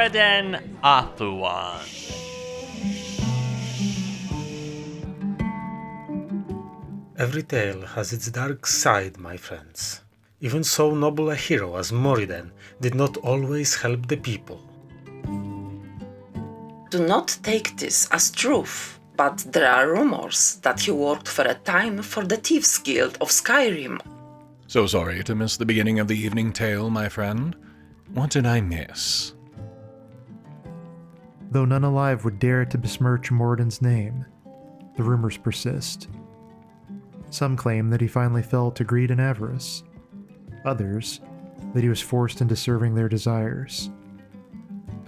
Moriden, Athluan. Every tale has its dark side, my friends. Even so noble a hero as Moriden did not always help the people. Do not take this as truth, but there are rumors that he worked for a time for the Thieves Guild of Skyrim. So sorry to miss the beginning of the evening tale, my friend. What did I miss? Though none alive would dare to besmirch Moriden's name, the rumors persist. Some claim that he finally fell to greed and avarice. Others, that he was forced into serving their desires.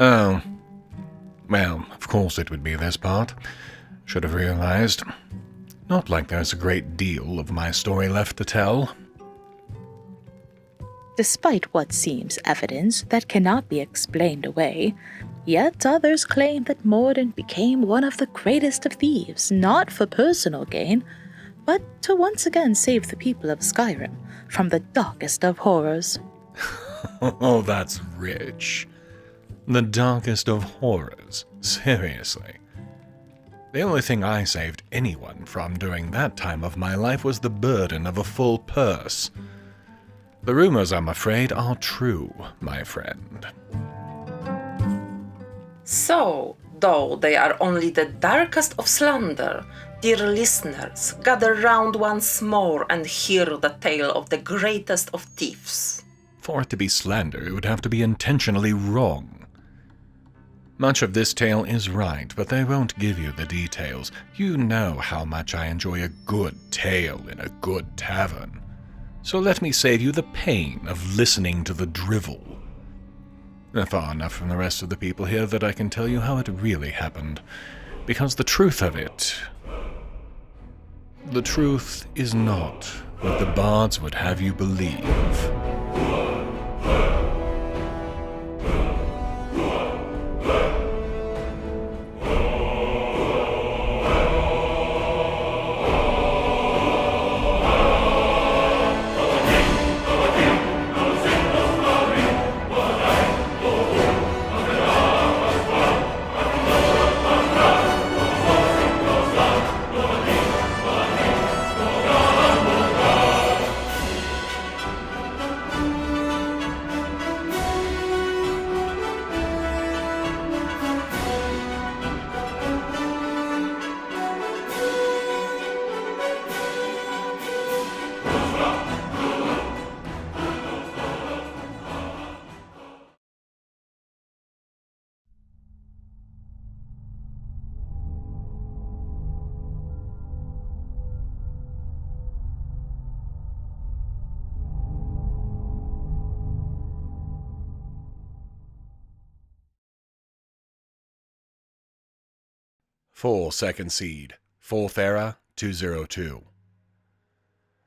Oh. Well, of course it would be this part. Should have realized. Not like there's a great deal of my story left to tell. Despite what seems evidence that cannot be explained away, yet others claim that Moriden became one of the greatest of thieves, not for personal gain, but to once again save the people of Skyrim from the darkest of horrors. Oh, that's rich. The darkest of horrors. Seriously. The only thing I saved anyone from during that time of my life was the burden of a full purse. The rumors, I'm afraid, are true, my friend. So, though they are only the darkest of slander, dear listeners, gather round once more and hear the tale of the greatest of thieves. For it to be slander, it would have to be intentionally wrong. Much of this tale is right, but they won't give you the details. You know how much I enjoy a good tale in a good tavern. So let me save you the pain of listening to the drivel. Far enough from the rest of the people here that I can tell you how it really happened. Because the truth of it... The truth is not what the bards would have you believe. Second Seed, 4th Era, 202.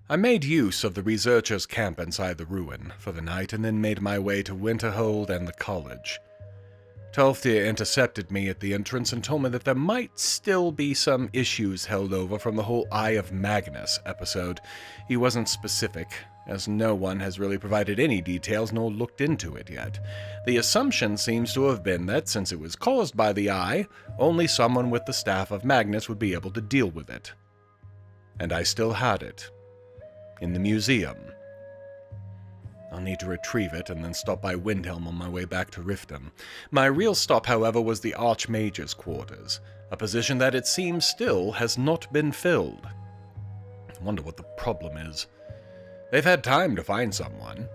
I made use of the researchers' camp inside the ruin for the night and then made my way to Winterhold and the college. Tolfdir intercepted me at the entrance and told me that there might still be some issues held over from the whole Eye of Magnus episode. He wasn't specific, as no one has really provided any details nor looked into it yet. The assumption seems to have been that, since it was caused by the Eye, only someone with the Staff of Magnus would be able to deal with it. And I still had it. In the museum. I'll need to retrieve it and then stop by Windhelm on my way back to Riften. My real stop, however, was the Archmage's quarters, a position that it seems still has not been filled. I wonder what the problem is. They've had time to find someone.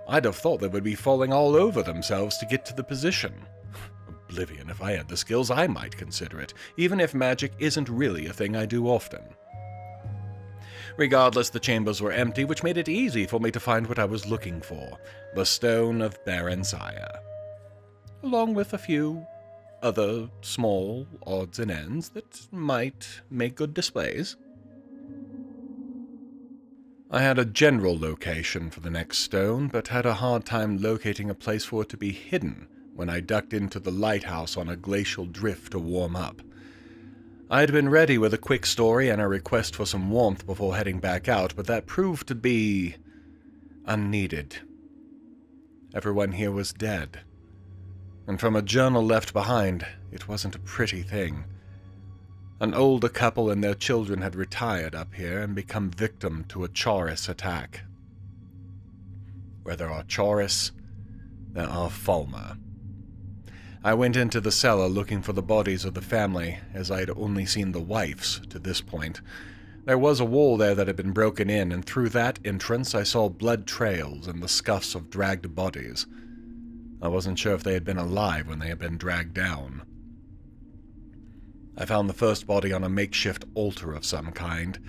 I'd have thought they would be falling all over themselves to get to the position. Oblivion, if I had the skills, I might consider it, even if magic isn't really a thing I do often. Regardless, the chambers were empty, which made it easy for me to find what I was looking for, the Stone of Barenziah, along with a few other small odds and ends that might make good displays. I had a general location for the next stone, but had a hard time locating a place for it to be hidden when I ducked into the lighthouse on a glacial drift to warm up. I had been ready with a quick story and a request for some warmth before heading back out, but that proved to be unneeded. Everyone here was dead. and from a journal left behind, it wasn't a pretty thing. An older couple and their children had retired up here and become victim to a Chaurus attack. Where there are Chaurus, there are Falmer. I went into the cellar looking for the bodies of the family, as I had only seen the wife's to this point. There was a wall there that had been broken in, and through that entrance I saw blood trails and the scuffs of dragged bodies. I wasn't sure if they had been alive when they had been dragged down. I found the first body on a makeshift altar of some kind,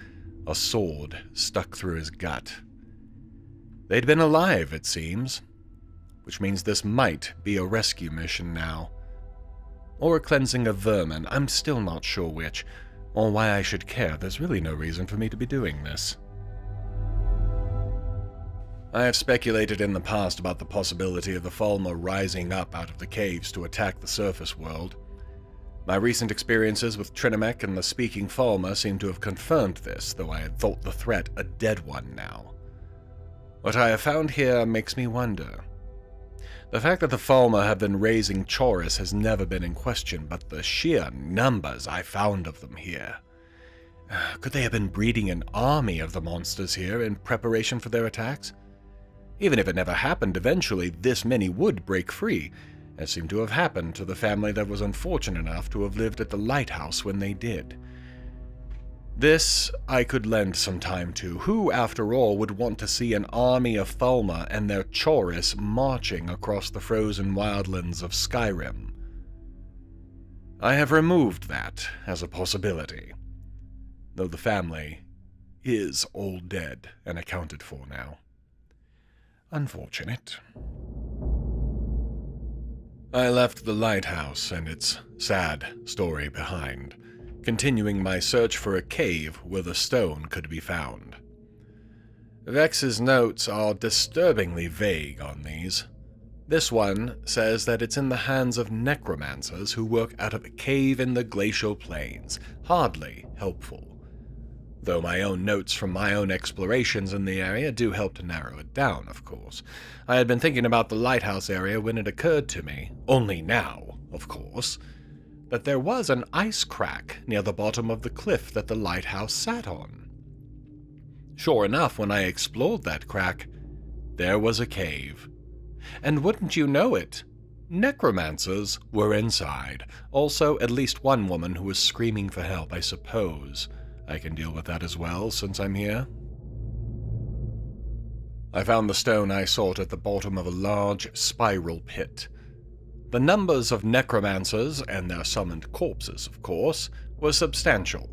a sword stuck through his gut. They'd been alive, it seems, which means this might be a rescue mission now. Or a cleansing of vermin, I'm still not sure which, or why I should care. There's really no reason for me to be doing this. I have speculated in the past about the possibility of the Falmer rising up out of the caves to attack the surface world. My recent experiences with Trinamek and the Speaking Falmer seem to have confirmed this, though I had thought the threat a dead one now. What I have found here makes me wonder. The fact that the Falmer have been raising Chaurus has never been in question, but the sheer numbers I found of them here. Could they have been breeding an army of the monsters here in preparation for their attacks? Even if it never happened, eventually this many would break free, as seemed to have happened to the family that was unfortunate enough to have lived at the lighthouse when they did. This I could lend some time to. Who, after all, would want to see an army of Falmer and their Chaurus marching across the frozen wildlands of Skyrim? I have removed that as a possibility, though the family is all dead and accounted for now. Unfortunate. I left the lighthouse and its sad story behind, continuing my search for a cave where the stone could be found. Vex's notes are disturbingly vague on these. This one says that it's in the hands of necromancers who work out of a cave in the glacial plains. Hardly helpful. Though my own notes from my own explorations in the area do help to narrow it down, of course. I had been thinking about the lighthouse area when it occurred to me, only now, of course, that there was an ice crack near the bottom of the cliff that the lighthouse sat on. Sure enough, when I explored that crack, there was a cave. And wouldn't you know it, necromancers were inside. Also, at least one woman who was screaming for help, I suppose. I can deal with that as well, since I'm here. I found the stone I sought at the bottom of a large spiral pit. The numbers of necromancers, and their summoned corpses, of course, were substantial,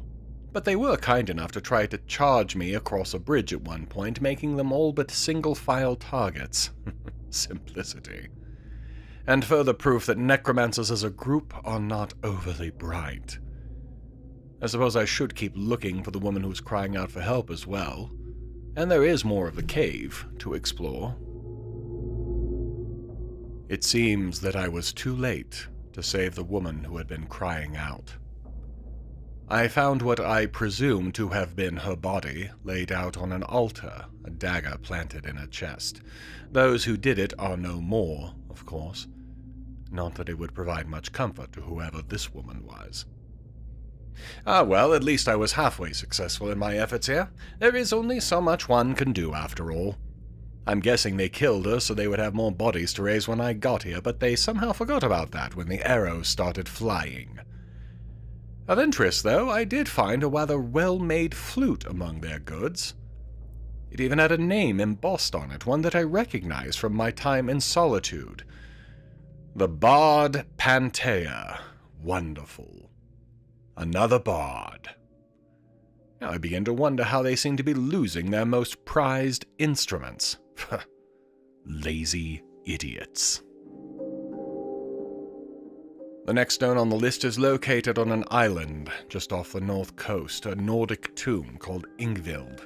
but they were kind enough to try to charge me across a bridge at one point, making them all but single-file targets. Simplicity. And further proof that necromancers as a group are not overly bright. I suppose I should keep looking for the woman who was crying out for help as well, and there is more of the cave to explore. It seems that I was too late to save the woman who had been crying out. I found what I presume to have been her body laid out on an altar, a dagger planted in a chest. Those who did it are no more, of course. Not that it would provide much comfort to whoever this woman was. Ah well, at least I was halfway successful in my efforts here. There is only so much one can do, after all. I'm guessing they killed her so they would have more bodies to raise when I got here, but they somehow forgot about that when the arrows started flying. Of interest, though, I did find a rather well-made flute among their goods. It even had a name embossed on it, one that I recognized from my time in Solitude. The Bard Pantea. Wonderful. Another bard. Now I begin to wonder how they seem to be losing their most prized instruments. Lazy idiots. The next stone on the list is located on an island just off the north coast, a Nordic tomb called Ingvild.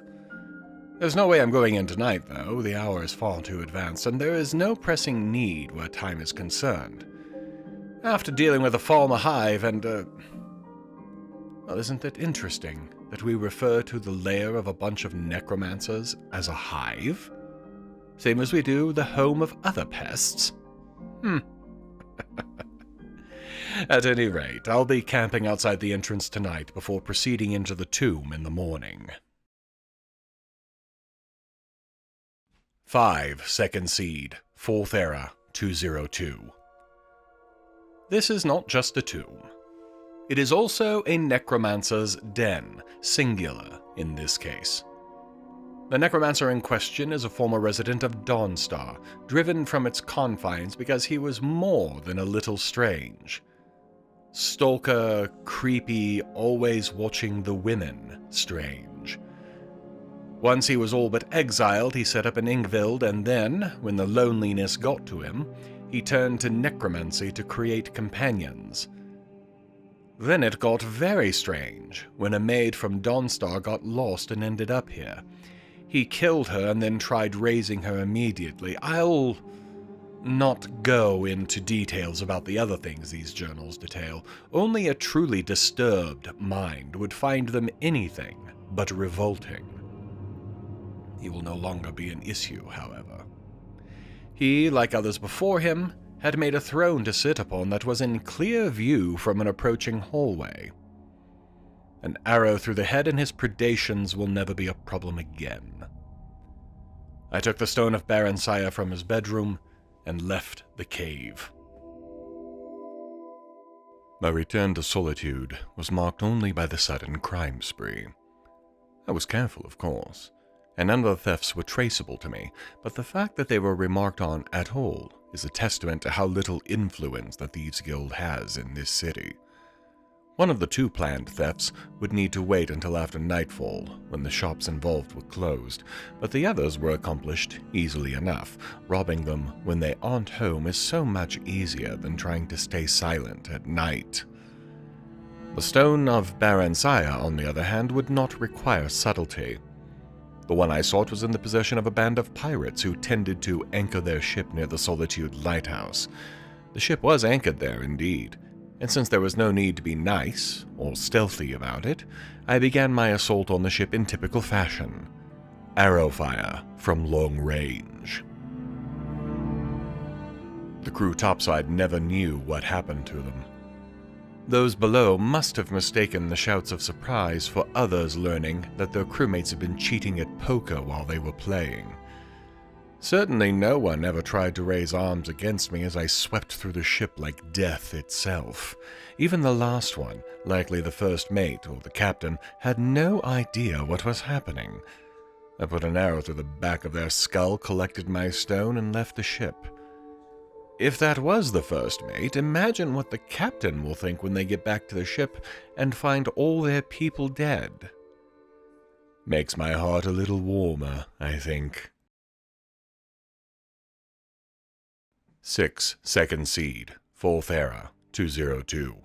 There's no way I'm going in tonight, though. The hour is far too advanced, and there is no pressing need where time is concerned. After dealing with the Falmer hive and, well, isn't it interesting that we refer to the lair of a bunch of necromancers as a hive? Same as we do the home of other pests. At any rate, I'll be camping outside the entrance tonight before proceeding into the tomb in the morning. 5 Second Seed, 4th Era, 202. This is not just a tomb. It is also a necromancer's den, singular in this case. The necromancer in question is a former resident of Dawnstar, driven from its confines because he was more than a little strange. Stalker, creepy, always watching the women strange. Once he was all but exiled, he set up an Ingvild, and then, when the loneliness got to him, he turned to necromancy to create companions. Then it got very strange when a maid from Dawnstar got lost and ended up here. He killed her and then tried raising her immediately. I'll not go into details about the other things these journals detail. Only a truly disturbed mind would find them anything but revolting. He will no longer be an issue, however. He, like others before him, had made a throne to sit upon that was in clear view from an approaching hallway. An arrow through the head and his predations will never be a problem again. I took the Stone of Barenziah from his bedroom and left the cave. My return to Solitude was marked only by the sudden crime spree. I was careful, of course, and none of the thefts were traceable to me, but the fact that they were remarked on at all is a testament to how little influence the Thieves Guild has in this city. One of the 2 planned thefts would need to wait until after nightfall, when the shops involved were closed, but the others were accomplished easily enough. Robbing them when they aren't home is so much easier than trying to stay silent at night. The Stone of Barenziah, on the other hand, would not require subtlety. The one I sought was in the possession of a band of pirates who tended to anchor their ship near the Solitude lighthouse. The ship was anchored there, indeed, and since there was no need to be nice or stealthy about it, I began my assault on the ship in typical fashion. Arrow fire from long range. The crew topside never knew what happened to them. Those below must have mistaken the shouts of surprise for others learning that their crewmates had been cheating at poker while they were playing. Certainly no one ever tried to raise arms against me as I swept through the ship like death itself. Even the last one, likely the first mate or the captain, had no idea what was happening. I put an arrow through the back of their skull, collected my stone, and left the ship. If that was the first mate, imagine what the captain will think when they get back to the ship and find all their people dead. Makes my heart a little warmer, I think. 6 Second Seed, 4th Era, 202.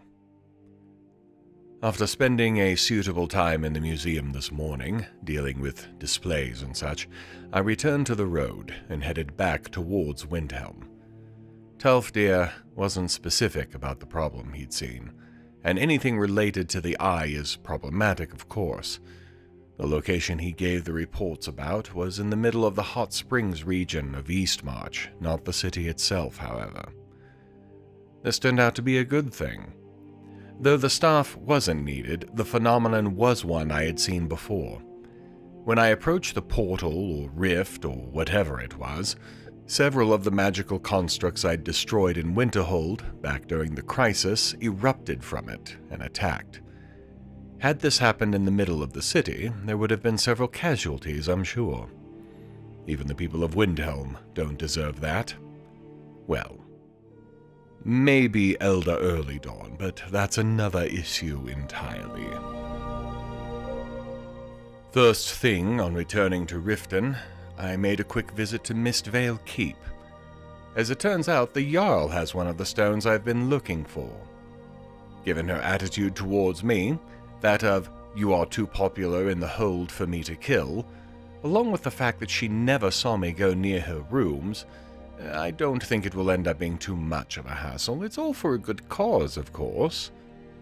After spending a suitable time in the museum this morning, dealing with displays and such, I returned to the road and headed back towards Windhelm. Telfdir wasn't specific about the problem he'd seen, and anything related to the eye is problematic, of course. The location he gave the reports about was in the middle of the hot springs region of Eastmarch, not the city itself, however. This turned out to be a good thing. Though the staff wasn't needed, the phenomenon was one I had seen before. When I approached the portal or rift or whatever it was, several of the magical constructs I'd destroyed in Winterhold, back during the crisis, erupted from it and attacked. Had this happened in the middle of the city, there would have been several casualties, I'm sure. Even the people of Windhelm don't deserve that. Well, maybe Elder Early Dawn, but that's another issue entirely. First thing, on returning to Riften, I made a quick visit to Mistvale Keep. As it turns out, the Jarl has one of the stones I've been looking for. Given her attitude towards me, that of, "You are too popular in the hold for me to kill," along with the fact that she never saw me go near her rooms, I don't think it will end up being too much of a hassle. It's all for a good cause, of course,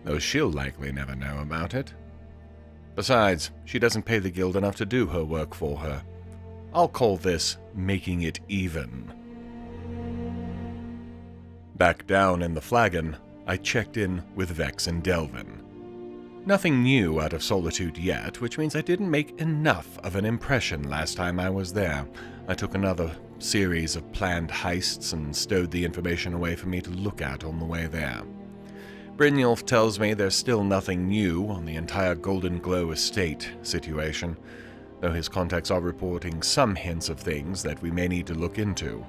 though she'll likely never know about it. Besides, she doesn't pay the guild enough to do her work for her. I'll call this making it even. Back down in the flagon, I checked in with Vex and Delvin. Nothing new out of Solitude yet, which means I didn't make enough of an impression last time I was there. I took another series of planned heists and stowed the information away for me to look at on the way there. Brynjolf tells me there's still nothing new on the entire Goldenglow estate situation, though his contacts are reporting some hints of things that we may need to look into.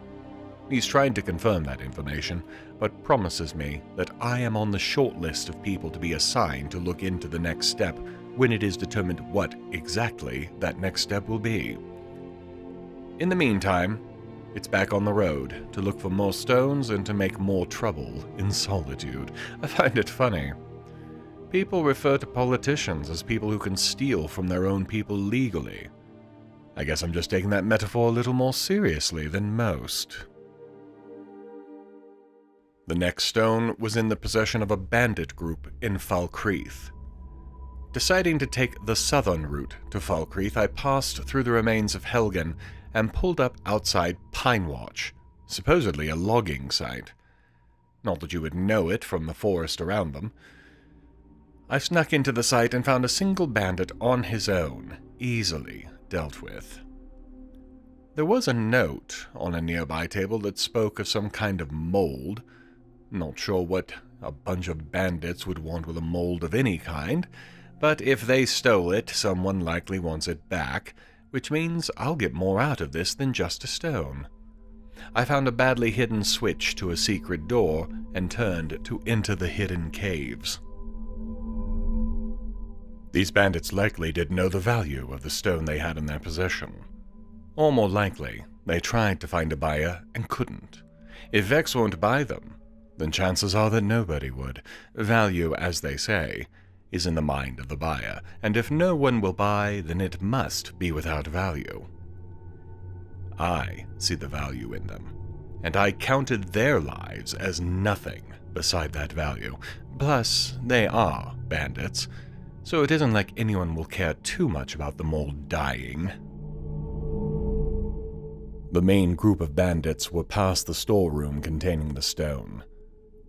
He's trying to confirm that information, but promises me that I am on the short list of people to be assigned to look into the next step when it is determined what exactly that next step will be. In the meantime, it's back on the road to look for more stones and to make more trouble in Solitude. I find it funny. People refer to politicians as people who can steal from their own people legally. I guess I'm just taking that metaphor a little more seriously than most. The next stone was in the possession of a bandit group in Falkreath. Deciding to take the southern route to Falkreath, I passed through the remains of Helgen and pulled up outside Pinewatch, supposedly a logging site. Not that you would know it from the forest around them. I snuck into the site and found a single bandit on his own, easily dealt with. There was a note on a nearby table that spoke of some kind of mold. Not sure what a bunch of bandits would want with a mold of any kind, but if they stole it, someone likely wants it back, which means I'll get more out of this than just a stone. I found a badly hidden switch to a secret door and turned to enter the hidden caves. These bandits likely didn't know the value of the stone they had in their possession. Or more likely, they tried to find a buyer and couldn't. If Vex won't buy them, then chances are that nobody would. Value, as they say, is in the mind of the buyer, and if no one will buy, then it must be without value. I see the value in them, and I counted their lives as nothing beside that value. Plus, they are bandits, so it isn't like anyone will care too much about them all dying. The main group of bandits were past the storeroom containing the stone.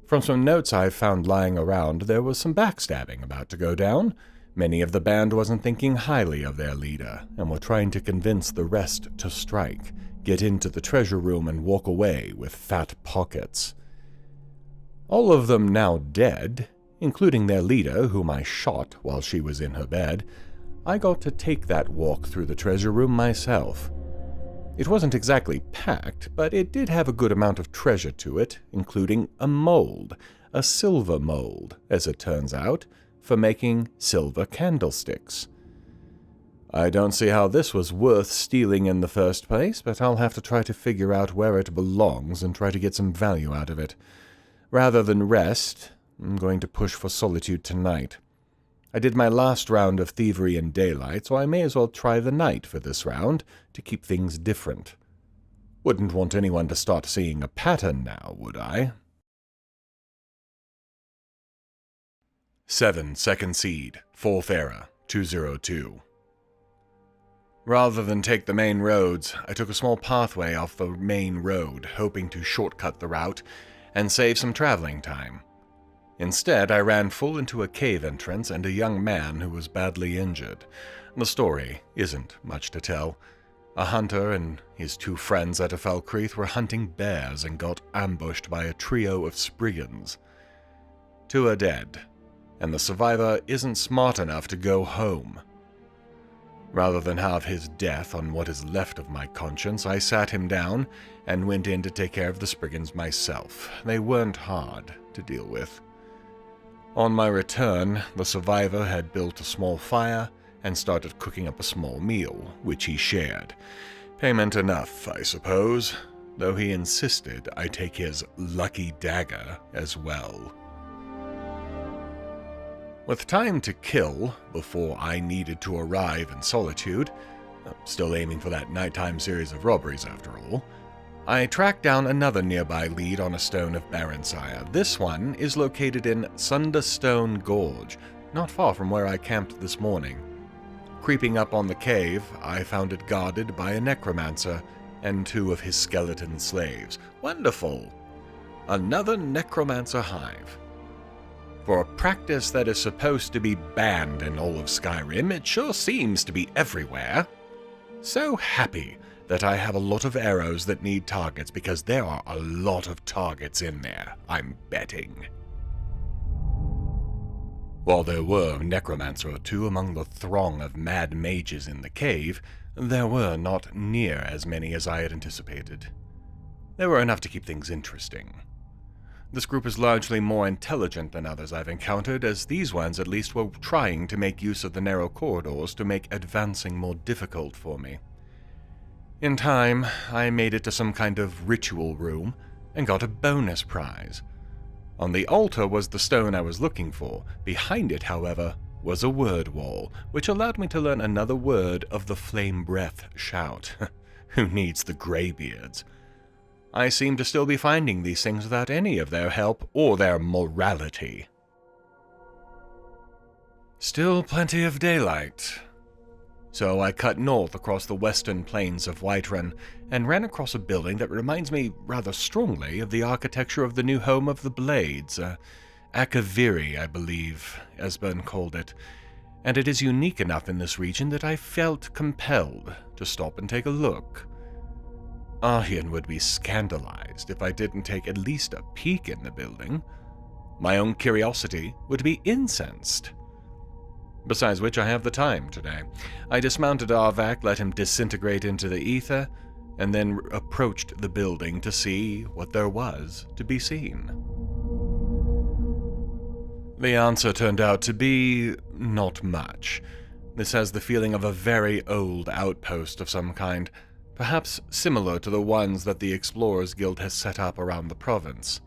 From some notes I found lying around, there was some backstabbing about to go down. Many of the band wasn't thinking highly of their leader, and were trying to convince the rest to strike, get into the treasure room and walk away with fat pockets. All of them now dead, including their leader, whom I shot while she was in her bed, I got to take that walk through the treasure room myself. It wasn't exactly packed, but it did have a good amount of treasure to it, including a mold, a silver mold, as it turns out, for making silver candlesticks. I don't see how this was worth stealing in the first place, but I'll have to try to figure out where it belongs and try to get some value out of it. Rather than rest, I'm going to push for Solitude tonight. I did my last round of thievery in daylight, so I may as well try the night for this round, to keep things different. Wouldn't want anyone to start seeing a pattern now, would I? 7 Second Seed, 4th Era, 202. Rather than take the main roads, I took a small pathway off the main road, hoping to shortcut the route and save some traveling time. Instead, I ran full into a cave entrance and a young man who was badly injured. The story isn't much to tell. A hunter and his 2 friends at Falkreath were hunting bears and got ambushed by a trio of Spriggans. 2 are dead, and the survivor isn't smart enough to go home. Rather than have his death on what is left of my conscience, I sat him down and went in to take care of the Spriggans myself. They weren't hard to deal with. On my return, the survivor had built a small fire and started cooking up a small meal, which he shared. Payment enough, I suppose, though he insisted I take his lucky dagger as well. With time to kill before I needed to arrive in Solitude, still aiming for that nighttime series of robberies after all, I tracked down another nearby lead on a Stone of Barenziah. This one is located in Sunderstone Gorge, not far from where I camped this morning. Creeping up on the cave, I found it guarded by a necromancer and 2 of his skeleton slaves. Wonderful! Another necromancer hive. For a practice that is supposed to be banned in all of Skyrim, it sure seems to be everywhere. So happy that I have a lot of arrows that need targets, because there are a lot of targets in there, I'm betting. While there were a necromancer or two among the throng of mad mages in the cave, there were not near as many as I had anticipated. There were enough to keep things interesting. This group is largely more intelligent than others I've encountered, as these ones at least were trying to make use of the narrow corridors to make advancing more difficult for me. In time, I made it to some kind of ritual room and got a bonus prize. On the altar was the stone I was looking for. Behind it, however, was a word wall, which allowed me to learn another word of the flame breath shout. Who needs the greybeards? I seem to still be finding these things without any of their help or their morality. Still plenty of daylight. So I cut north across the western plains of Whiterun and ran across a building that reminds me rather strongly of the architecture of the new home of the Blades, Akaviri, I believe Esbern called it, and it is unique enough in this region that I felt compelled to stop and take a look. Arhian would be scandalized if I didn't take at least a peek in the building. My own curiosity would be incensed. Besides which, I have the time today. I dismounted Arvak, let him disintegrate into the ether, and then approached the building to see what there was to be seen. The answer turned out to be not much. This has the feeling of a very old outpost of some kind, perhaps similar to the ones that the Explorers Guild has set up around the province.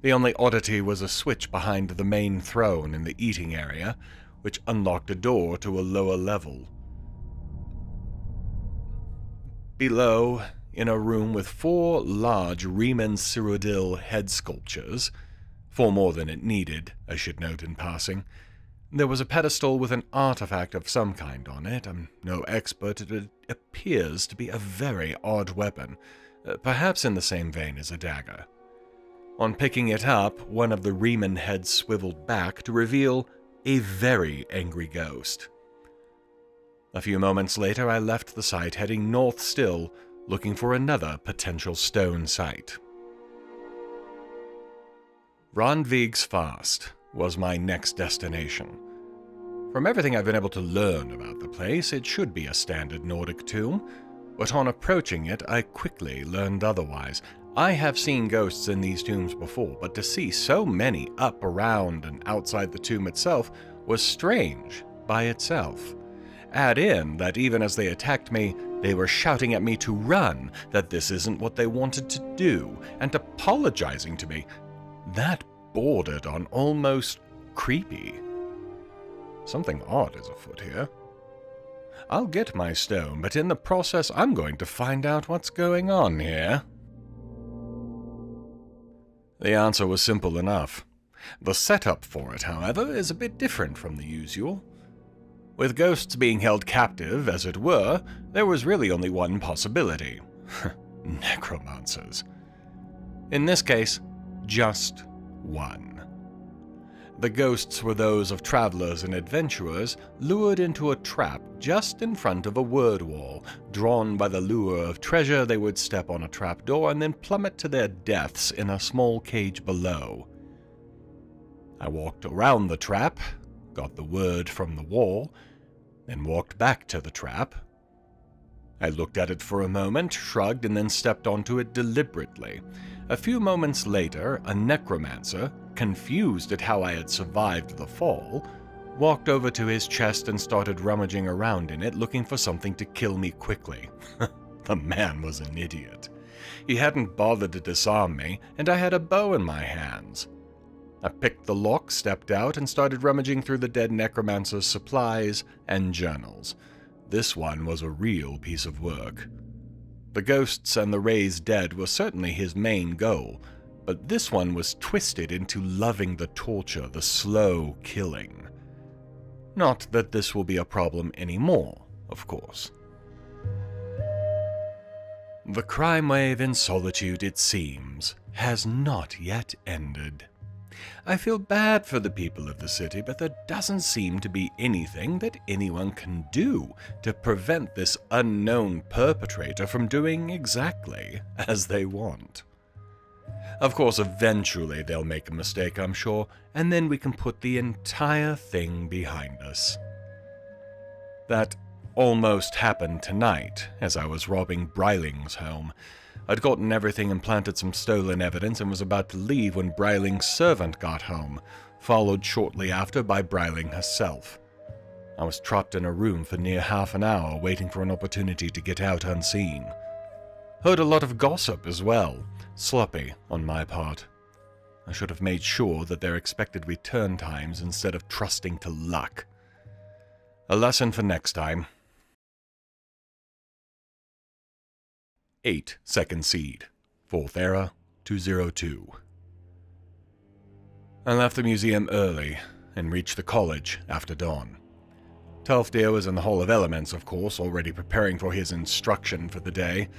The only oddity was a switch behind the main throne in the eating area, which unlocked a door to a lower level. Below, in a room with 4 large Riemann Cyrodiil head sculptures, 4 more than it needed, I should note in passing, there was a pedestal with an artifact of some kind on it. I'm no expert, but it appears to be a very odd weapon, perhaps in the same vein as a dagger. On picking it up, one of the Riemann heads swiveled back to reveal a very angry ghost. A few moments later, I left the site, heading north still, looking for another potential stone site. Randvig's Fast was my next destination. From everything I've been able to learn about the place, it should be a standard Nordic tomb, but on approaching it, I quickly learned otherwise. I have seen ghosts in these tombs before, but to see so many up, around, and outside the tomb itself was strange by itself. Add in that even as they attacked me, they were shouting at me to run, that this isn't what they wanted to do, and apologizing to me. That bordered on almost creepy. Something odd is afoot here. I'll get my stone, but in the process I'm going to find out what's going on here. The answer was simple enough. The setup for it, however, is a bit different from the usual. With ghosts being held captive, as it were, there was really only one possibility. Necromancers. In this case, just one. The ghosts were those of travelers and adventurers lured into a trap just in front of a word wall. Drawn by the lure of treasure, they would step on a trapdoor and then plummet to their deaths in a small cage below. I walked around the trap, got the word from the wall, then walked back to the trap. I looked at it for a moment, shrugged, and then stepped onto it deliberately. A few moments later, a necromancer, confused at how I had survived the fall, walked over to his chest and started rummaging around in it, looking for something to kill me quickly. The man was an idiot. He hadn't bothered to disarm me, and I had a bow in my hands. I picked the lock, stepped out, and started rummaging through the dead necromancer's supplies and journals. This one was a real piece of work. The ghosts and the raised dead were certainly his main goal, but this one was twisted into loving the torture, the slow killing. Not that this will be a problem anymore, of course. The crime wave in Solitude, it seems, has not yet ended. I feel bad for the people of the city, but there doesn't seem to be anything that anyone can do to prevent this unknown perpetrator from doing exactly as they want. Of course, eventually they'll make a mistake, I'm sure, and then we can put the entire thing behind us. That almost happened tonight, as I was robbing Breiling's home. I'd gotten everything and planted some stolen evidence and was about to leave when Breiling's servant got home, followed shortly after by Breiling herself. I was trapped in a room for near half an hour, waiting for an opportunity to get out unseen. Heard a lot of gossip as well, sloppy on my part. I should have made sure that their expected return times instead of trusting to luck. A lesson for next time. 8 Second Seed, 4th Era, 202. I left the museum early and reached the college after dawn. Telfdir was in the Hall of Elements, of course, already preparing for his instruction for the day.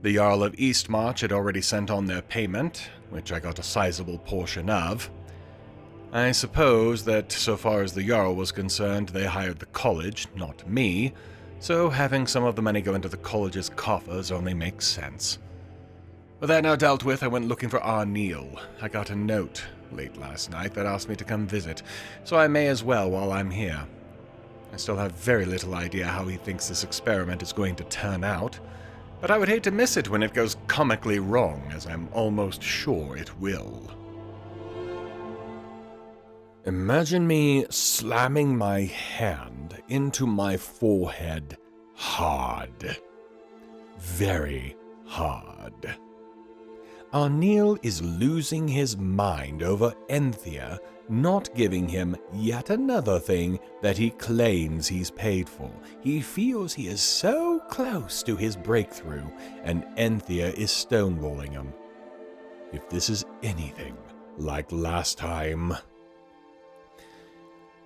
The Jarl of Eastmarch had already sent on their payment, which I got a sizable portion of. I suppose that so far as the Jarl was concerned, they hired the college, not me, so having some of the money go into the college's coffers only makes sense. With that now dealt with, I went looking for Arneal. I got a note late last night that asked me to come visit, so I may as well while I'm here. I still have very little idea how he thinks this experiment is going to turn out, but I would hate to miss it when it goes comically wrong, as I'm almost sure it will. Imagine me slamming my hand into my forehead hard. Very hard. Arneal is losing his mind over Enthia not giving him yet another thing that he claims he's paid for. He feels he is so close to his breakthrough, and Enthia is stonewalling him. If this is anything like last time...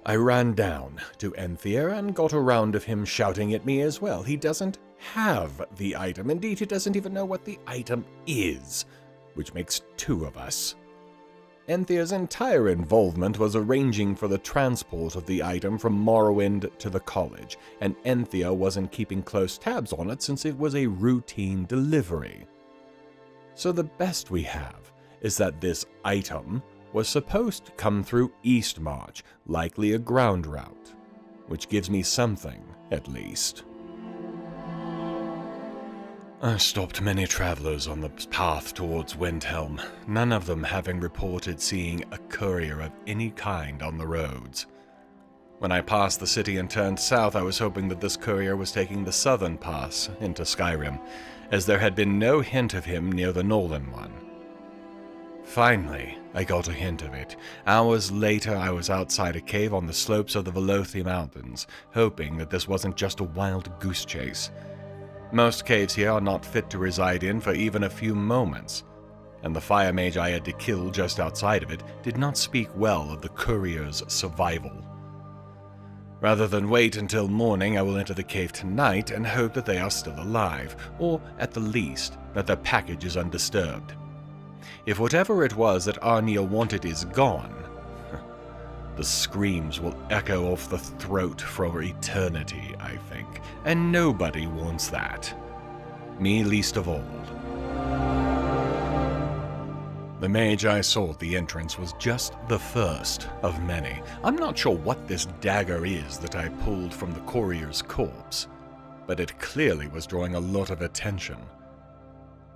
I ran down to Enthia and got a round of him shouting at me as well. He doesn't have the item. Indeed, he doesn't even know what the item is, which makes two of us. Enthia's entire involvement was arranging for the transport of the item from Morrowind to the college, and Enthia wasn't keeping close tabs on it since it was a routine delivery. So the best we have is that this item was supposed to come through Eastmarch, likely a ground route, which gives me something, at least. I stopped many travelers on the path towards Windhelm, none of them having reported seeing a courier of any kind on the roads. When I passed the city and turned south, I was hoping that this courier was taking the southern pass into Skyrim, as there had been no hint of him near the northern one. Finally, I got a hint of it. Hours later, I was outside a cave on the slopes of the Velothi Mountains, hoping that this wasn't just a wild goose chase. Most caves here are not fit to reside in for even a few moments, and the fire mage I had to kill just outside of it did not speak well of the courier's survival. Rather than wait until morning, I will enter the cave tonight and hope that they are still alive, or at the least, that their package is undisturbed. If whatever it was that Arneal wanted is gone, the screams will echo off the throat for eternity, I think, and nobody wants that. Me least of all. The mage I saw at the entrance was just the first of many. I'm not sure what this dagger is that I pulled from the courier's corpse, but it clearly was drawing a lot of attention.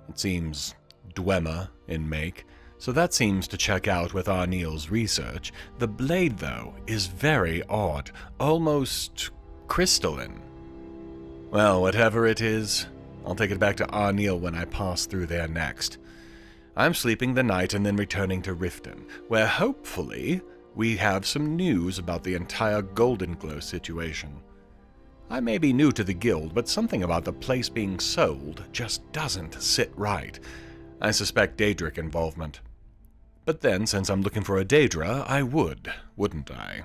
It seems Dwemer in make, so that seems to check out with Arneal's research. The blade, though, is very odd, almost crystalline. Well, whatever it is, I'll take it back to Arneal when I pass through there next. I'm sleeping the night and then returning to Riften, where hopefully we have some news about the entire Goldenglow situation. I may be new to the guild, but something about the place being sold just doesn't sit right. I suspect Daedric involvement. But then, since I'm looking for a Daedra, I would, wouldn't I?